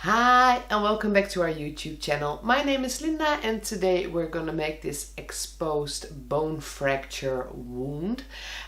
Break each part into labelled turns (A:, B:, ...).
A: Hi and welcome back to our YouTube channel. My name is Linda and today we're gonna make this exposed bone fracture wound.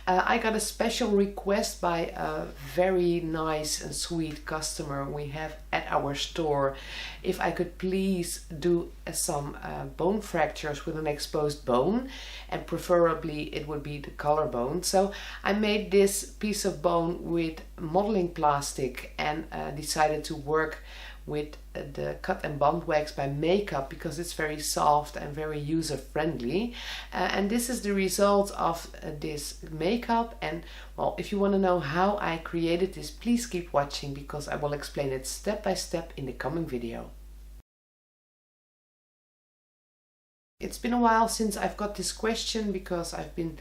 A: I got a special request by a very nice and sweet customer we have at our store if I could please do some bone fractures with an exposed bone, and preferably it would be the collarbone. So I made this piece of bone with modeling plastic and decided to work with the cut and bump wax by Maekup because it's very soft and very user friendly, and this is the result of this Maekup. And well, if you want to know how I created this, please keep watching because I will explain it step by step in the coming video. It's been a while since I've got this question because I've been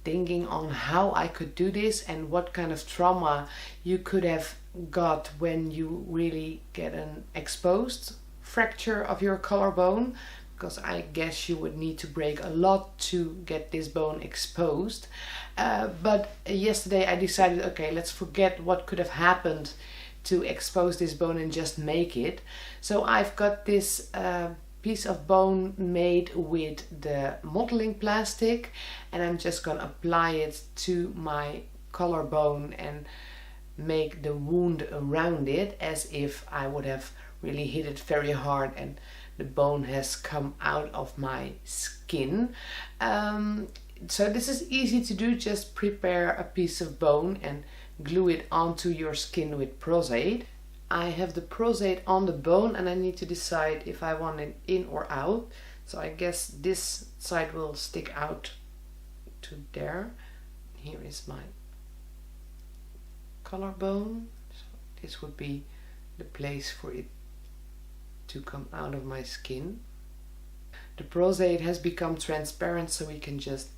A: thinking on how I could do this and what kind of trauma you could have got when you really get an exposed fracture of your collarbone, because I guess you would need to break a lot to get this bone exposed. But yesterday I decided, okay, let's forget what could have happened to expose this bone and just make it. So I've got this piece of bone made with the modeling plastic, and I'm just gonna apply it to my collarbone and make the wound around it as if I would have really hit it very hard and the bone has come out of my skin. So this is easy to do. Just prepare a piece of bone and glue it onto your skin with prosthetic. I have the prosthetic on the bone and I need to decide if I want it in or out. So I guess this side will stick out to there. Here is my collarbone. So this would be the place for it to come out of my skin. The prosthetic has become transparent, so we can just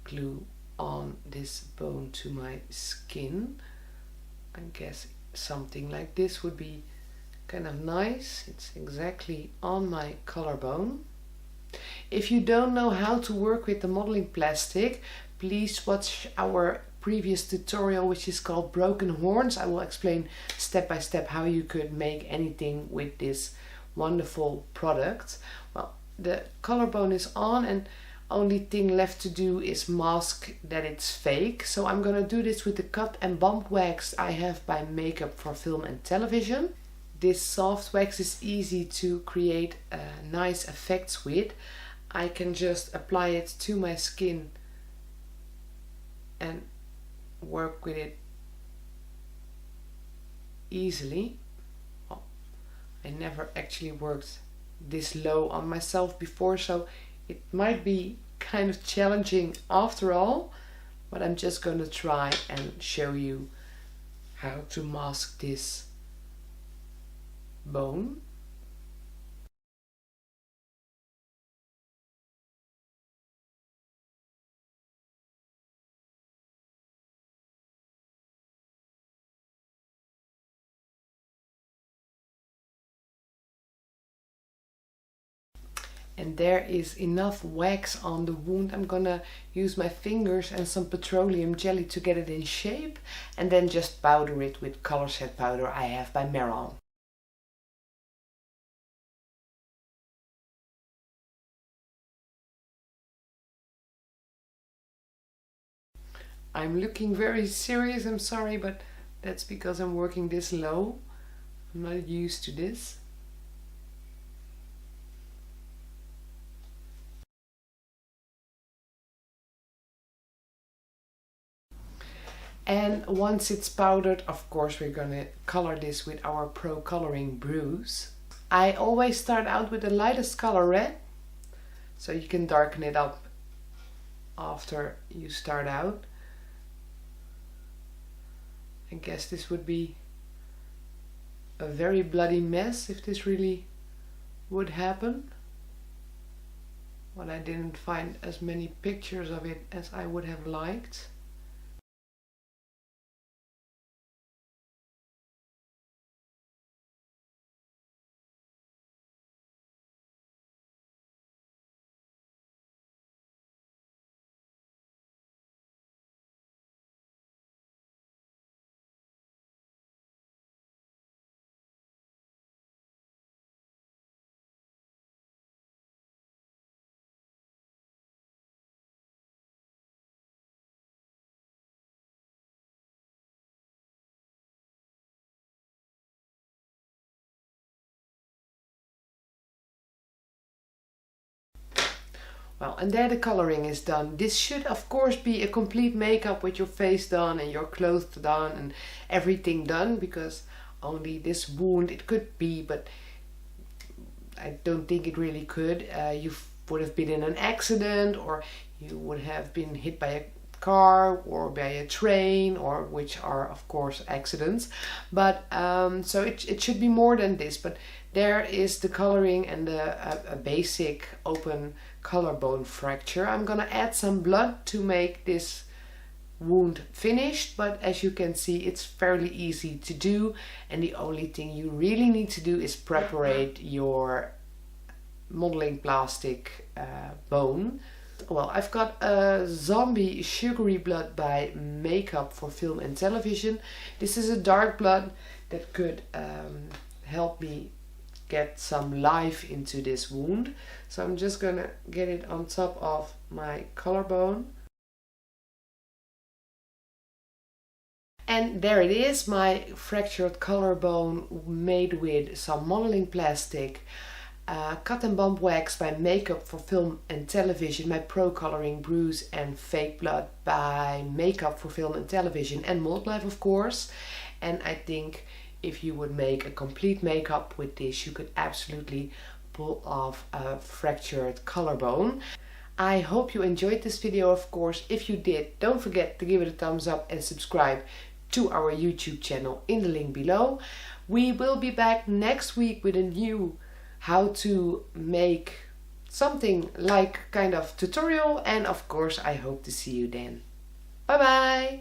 A: glue on this bone to my skin. I guess something like this would be kind of nice. It's exactly on my collarbone. If you don't know how to work with the modeling plastic, please watch our previous tutorial, which is called Broken Horns. I will explain step by step how you could make anything with this wonderful product. Well, the collarbone is on and only thing left to do is mask that it's fake. So I'm gonna do this with the cut and bump wax I have by Maekup for film and television. This soft wax is easy to create nice effects with. I can just apply it to my skin and work with it easily. Well, I never actually worked this low on myself before, so it might be kind of challenging after all, but I'm just going to try and show you how to mask this bone. And there is enough wax on the wound. I'm gonna use my fingers and some petroleum jelly to get it in shape, and then just powder it with color set powder I have by Mehron. I'm looking very serious, I'm sorry, but that's because I'm working this low. I'm not used to this. And once it's powdered, of course, we're gonna color this with our Pro Coloring bruise. I always start out with the lightest color red, so you can darken it up after you start out. I guess this would be a very bloody mess if this really would happen. But I didn't find as many pictures of it as I would have liked. Well, and there the coloring is done. This should of course be a complete makeup with your face done and your clothes done and everything done, because only this wound it could be, but I don't think it really could. You would have been in an accident, or you would have been hit by a car or by a train, or which are of course accidents, but so it should be more than this. But there is the coloring and a basic open collarbone fracture. I'm gonna add some blood to make this wound finished, but as you can see it's fairly easy to do, and the only thing you really need to do is preparate your modeling plastic bone. Well, I've got a zombie sugary blood by Maekup for film and television. This is a dark blood that could help me get some life into this wound. So I'm just gonna get it on top of my collarbone. And there it is, my fractured collarbone made with some modeling plastic. Cut and bump wax by Maekup for film and television, my pro coloring bruise and fake blood by Maekup for film and television, and Mold Life of course. And I think if you would make a complete makeup with this, you could absolutely pull off a fractured collarbone. I hope you enjoyed this video, of course. If you did, don't forget to give it a thumbs up and subscribe to our YouTube channel in the link below. We will be back next week with a new how to make something like kind of tutorial, and of course I hope to see you then. Bye bye!